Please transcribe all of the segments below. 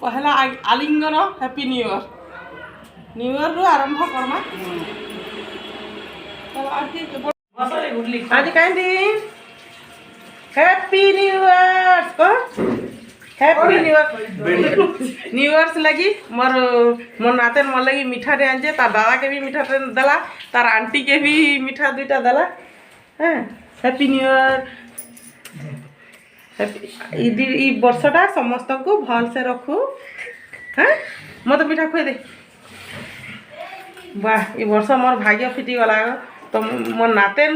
पहला आलिंगन happy new year रु आरंभ करमा आज कहीं दिन happy new year happy new year लगी मोर नाते मोर लगी मीठा टे आनजे तार दादा के भी मीठा टे दला तार आंटी के भी मीठा दुईटा दला हाँ हैप्पी न्यू ईयर ई वर्षटा समस्त को भल से रखू हाँ मत मीठा खुए दे वाह ये वर्ष मोर भाग्य फिटी गला तो मोर नातेन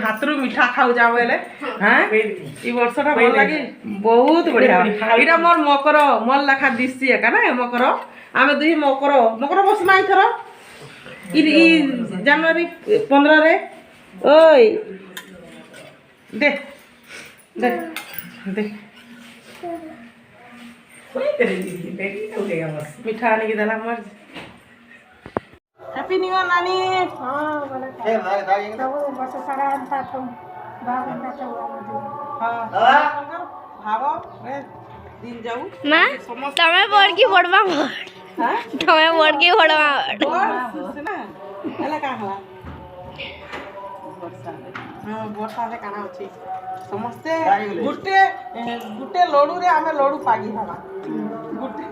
हाथ रु मीठा खाऊ जा बोले हाँ ये वर्षटा भल लगी बहुत बढ़िया इटा मोर मकर मोर लेखा दिसी एका ना मकर आम दुई मकर बसमा थर जनवरी 15 रे ओई दे दे दे मीठा आने की दला मर हैप्पी न्यू ईयर नानी हां बोला तो बस सारा अंता तो बाबा तो हां भाबो रे दिन जाऊ ना तमे बोल की पड़वा हां तमे बोल की पड़वा ना एला का हला वर्षा से काना अछि समस्ते गुटे गुटे लडू रे आमे लडू पागी हमा गुटे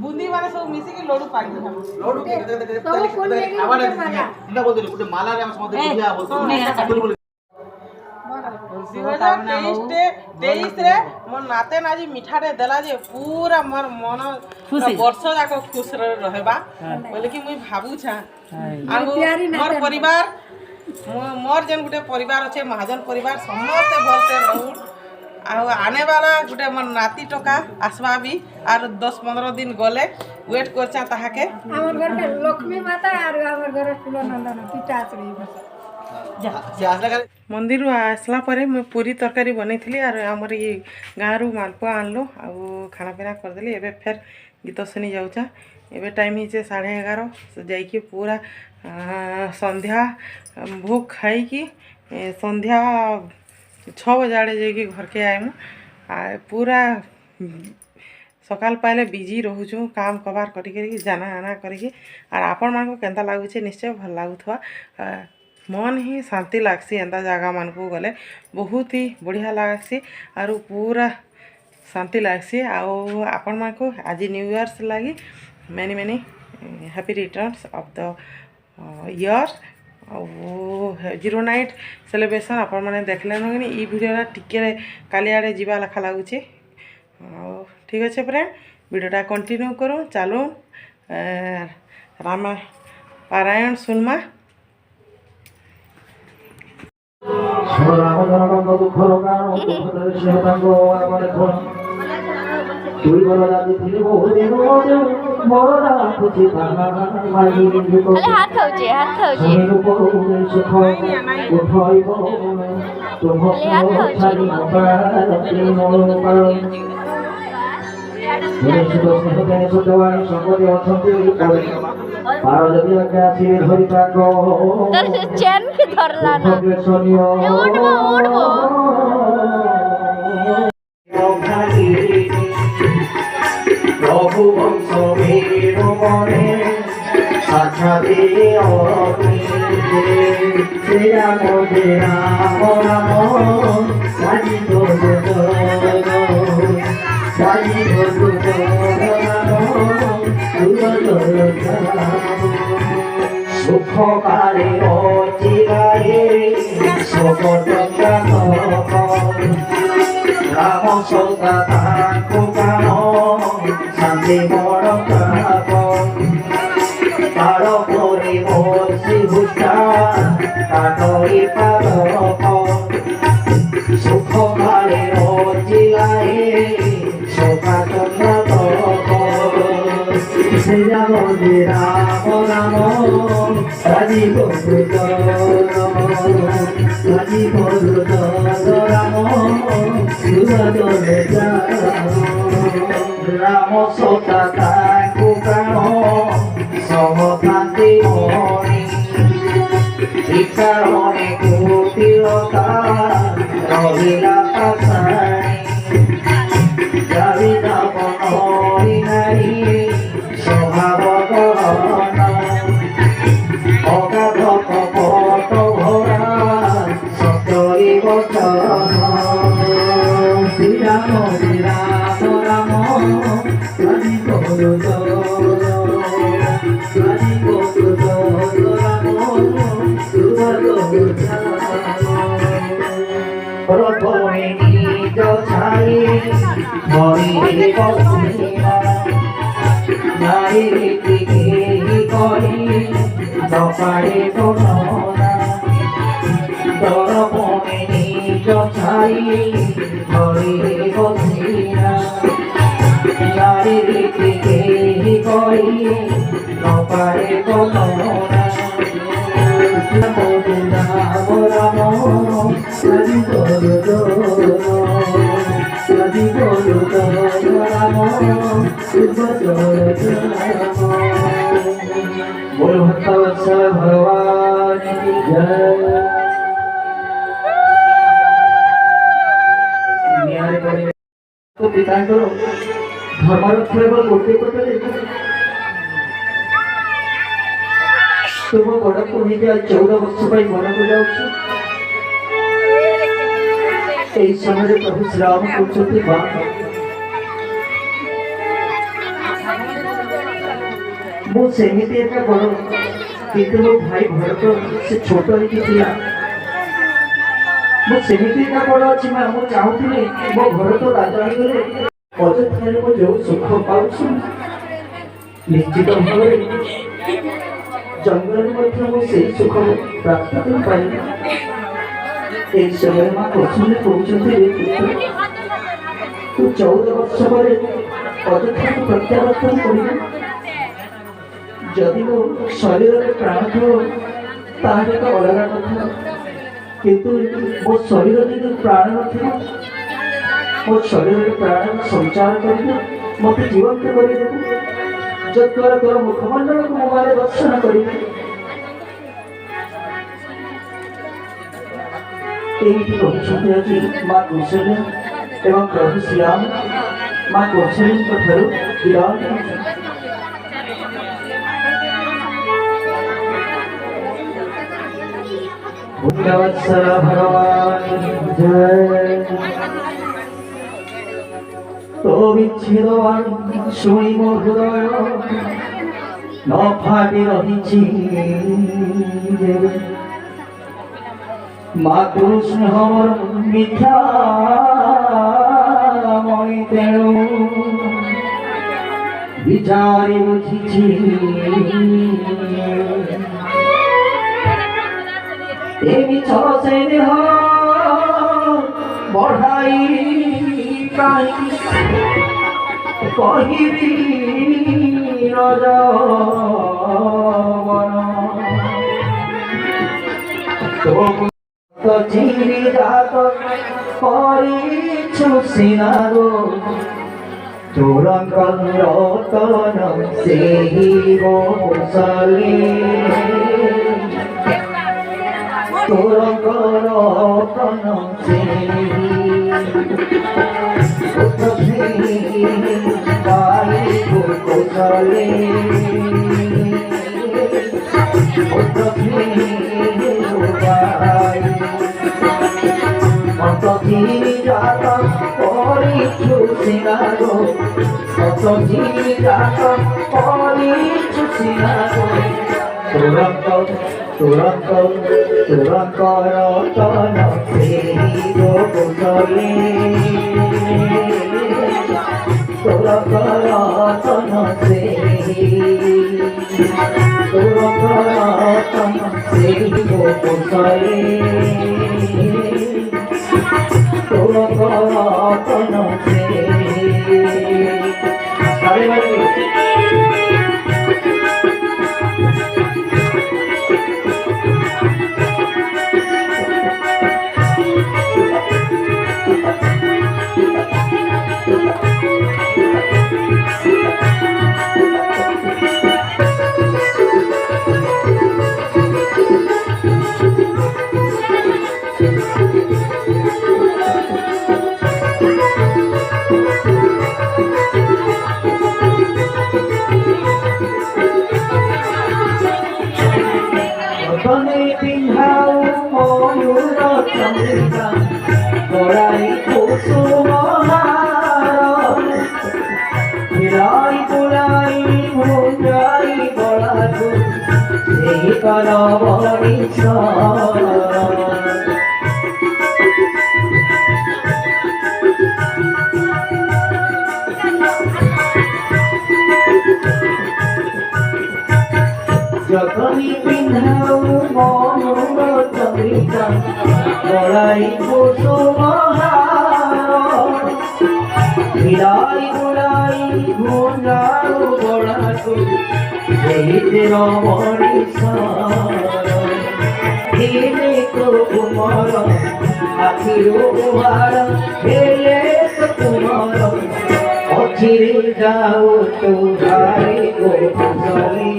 बुंदी माने सब मिसी की लडू पागी हमा लडू के आवाज इंदा बोल दे गुटे माला रे हम समझे बुझा बोल 2023 रे मोर नाते नाजी मीठा रे देला जे पूरा मोर मन वर्ष जाको खुश रहबा बोले कि मुई भाबू छा मोर परिवार मोर जेन गुटे परिवार अच्छे महाजन परिवार समस्ते भलसे रहू आने वाला गुटे मोर नाती टका आसवा भी और 10-15 दिन गले वेट करछा ताहाके हमर घर के लक्ष्मी माता और हमर घर फुलनंदन पिता श्री मंदिर आसला परे मैं पूरी तरकारी बनैथिली और हमर ये गाँव रु मालपुआ आनलो आ खाना पीना करदेली एबे फेर गीत सुनी जाऊचा एबे टाइम ही 11:30 जाइए पूरा संध्या भोग खाई कि संध्या 6 बजे आड़े जाइए घर के आएमु आ पूरा सकाल पाइले बिजी रोचु काम कबार करी जाना आना करी और आपण मान को केंता लगुचे निश्चय भल लगुवा मन ही शांति लागसी एंता जगह मान को गले बहुत ही बढ़िया लागसी और पूरा शांति लागसी आपण मान को आज न्यू ईयर्स लगी many many happy returns of the year 09 celebration आपण मैंने देखले न ये वीडियो टिके काली आड़े जीवा लेखा लगुचे ठीक अच्छे फ्रेंड वीडियोटा कंटिन्यू करूँ चलू रामा पारायण सुनमा हाथ खाऊचे चैन के धरला ना उठबो प्रभु वंश मेरो मने साक्षा दिए राम राम साजी सुख काले चिराए राम सौदा शांति बड़ রাম রাম রাজি বন্ধু রাজি বন্ধু রাম রাম সতা তাকু প্রাণ সমকান্তি মণি ইকারণে কুটিলতা রহিলা পাশাণী জাবিনা বনরি নারী স্বভাব গহন অগাধ কপট ভরা সতরি বচন শ্রীরাম রাম রাজি করু রাজি করু রাম প্রথমে নিজ ছাই মরিলে বসিয়া নারী রীতিকে করি নপারে গণনা দরপণে নিজ ছাই মরিলে বসিয়া নারী রীতিকে করি নপারে গণনা রাম রাজি করু রাজি করু রাম बोल भक्तवत्सल भगवान की जय। न्याय करे तो पिता करो धर्म रक्षण बल गोटे कोटले तुम बड़ पुणी के 14 वर्ष पर मन को जाउछु ए समय प्रभु श्री राम कहते बात मु सेमिति एक बड़ किंतु मो भाई भरत से छोट ही थिला मु सेमिति का बड़ अछि मु चाहूथिले मो भरत राजा ही गले अयोध्या मो जो सुख पाउछु निश्चित भाव जंगल में मु से सुख प्राप्त कर पाई ए समय मा कोछले पहुंचते तू 14 वर्ष पर अयोध्या को प्रत्यावर्तन करिले जदि मो शरीर में प्राण थो तार एक अलग कथा किंतु मो शरीर में प्राण न मो शरीर में प्राण संचार कर मत जीवंत कर जद्वारा तोर मुखमंडल को मोबाइल दर्शन कर माँ कौशल्या एवं प्रभु श्रीराम माँ कौशल्या विराट भक्तवत्सल भगवान जय। तो विच्छेदवान शुणी मो हृदय न फाटी रही माँ कृष्ण हमर मिथ्या मई तेणु विचारी बुझी एमी छल से देह बढ़ाई कहिबी तो चिरी जात करिछु सिनारो चोरंकल रतन सेही गोसले चोरंकल रतन सेही पाई गोसले जात करिछु सिनारो तुरंत तुरंत तुरंत रतन सेही गोसले तुरंत रतन सेही तुरंत रतन सेही गोसले तुरंत रतन सेही গল বরিশাল যখনই পিন্ধাও মনোর চন্দ্রিকা গড়াই কুসুমহার বিলাই গুলাই ঘুরাও গড়াকু এই রমণীশ্বর হেলে তো কুমার আখিরো উহার হেলে তো কুমার অচিরে যাও তো ভাই গোসলি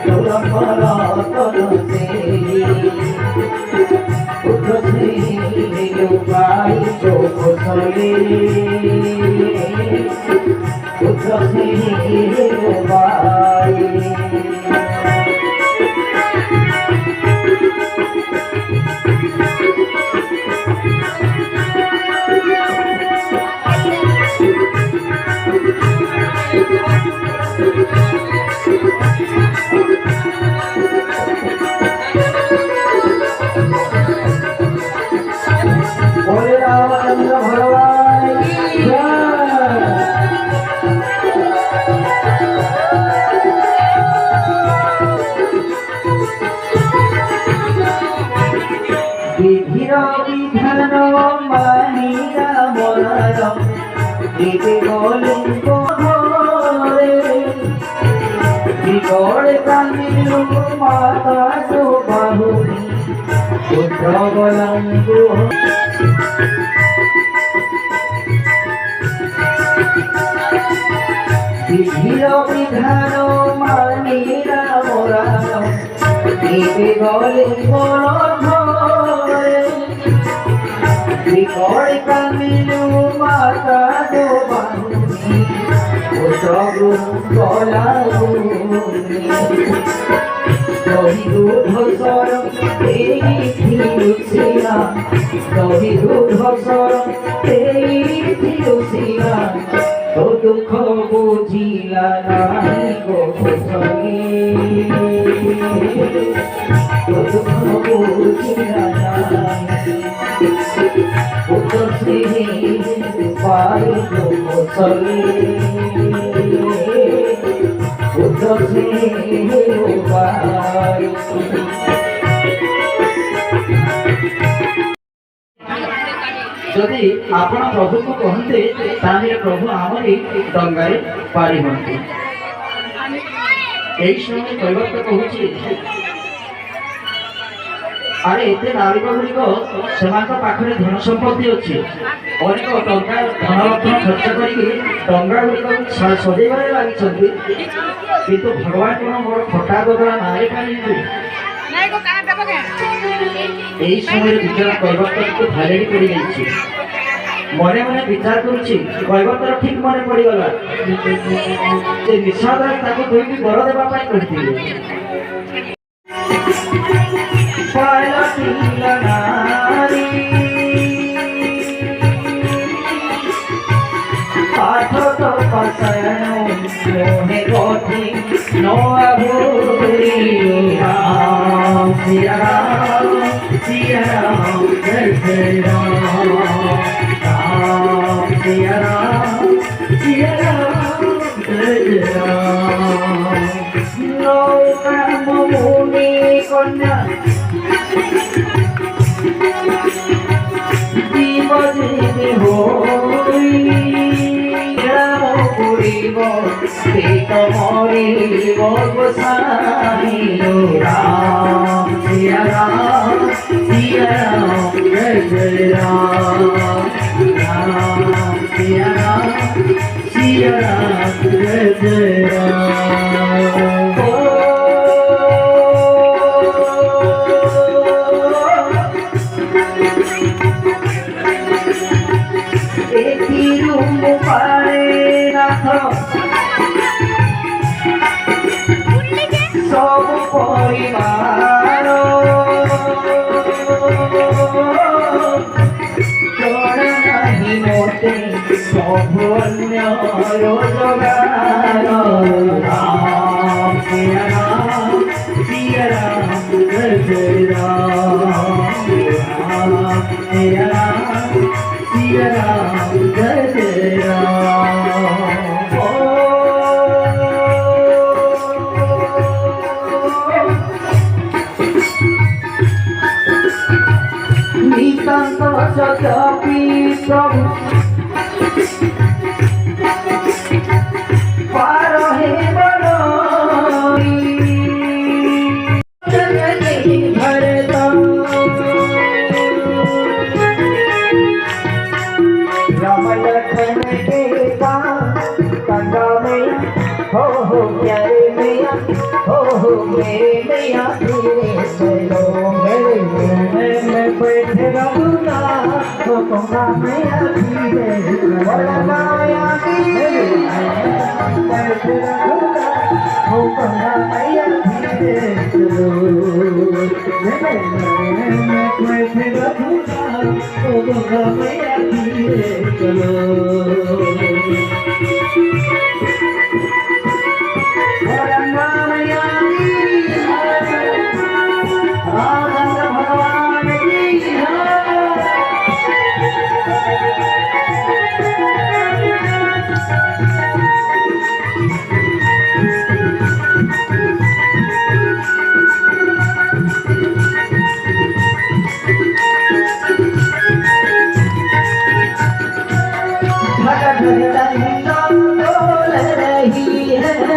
তোরা মারা তলতে উঠছে হেলো ভাই গোসলি উঠছে হেলো ভাই बोले रामचंद्र भगवान की जय। विधिर विधान मानिया मनार दिवे गलिंग घरे बिगड़ कांदिलु माता जो बाहुनी पुत्र गलंगु विधिर विधान मानिया मनार दिवे गलिंग घरे बिगड़ कांदिलु माता जो बाहुनी पुत्र गलंगु दही दूध सर लुसिया दही दूध सर लुसिया तो दुख बुझिला नाही गो सखी तो दुख बुझिला नाही पुत्र श्री पाई गो सखी पुत्र श्री पाई যদি ଆପଣ ପ୍ରଭୁକୁ କହନ୍ତେ ତାହେଲେ ପ୍ରଭୁ ଆମରି ଡଙ୍ଗାରେ ପାରି ହୁଅନ୍ତି। এই সময় কৈବର୍ତ୍ତ କହୁଛି ଆରେ ଏତେ ନାବିକ ଗୁଡ଼ିକ ସେମାନଙ୍କ ପାଖରେ ଧନ ସମ୍ପତ୍ତି ଅଛି ଅନେକ ଟଙ୍କା ଧନରତ୍ନ ଖର୍ଚ୍ଚ କରିକି ଡଙ୍ଗା ଗୁଡ଼ିକ ସଜେଇବାରେ ଲାଗିଛନ୍ତି କିନ୍ତୁ ଭଗବାନ କଣ ମୋର ଖଟା ବଦଳା ନାଁରେ ପାଇଛନ୍ତି। এই সময়ের বিচার কৈবর্তকে ভালেই করে যাচ্ছে মনে মনে বিচার করছি কৈবর্তর ঠিক মনে পড়িগলা যে নিঃস্বাদরে তাকে দুইটি বড় দেবা পাই করিଥିଲେ পাঠ তো পাশায়ন মোহে গতি নোয়া ভুরি রাম সিয়া রাম सिया राम जय जय राम राम सिया राम जय जय राम नौका मुनि कन्या जीवनी होई राम पुरीब पेट मरिब गोसाई राम सिया राम जय जय राम राम सिया राम जय जय राम सब परिवार जड़ा नहीं मोते सब रोजगार जय राम जय जय राम ओ नितांत सत्यापी प्रभु पार हे बड़ाई जननी भरता राम लखन के कंगा मैया हो प्यारे मैया हो मेरे मैया तेरे चलो मेरे मैं बैठे रहूँगा हो कंगा मैया धीरे मैया धीरे बैठे रहूँगा हो कंगा मैया धीरे चलो मैं बैठे रहूँगा हो कंगा मैया धीरे चलो भगवान की डोल रही है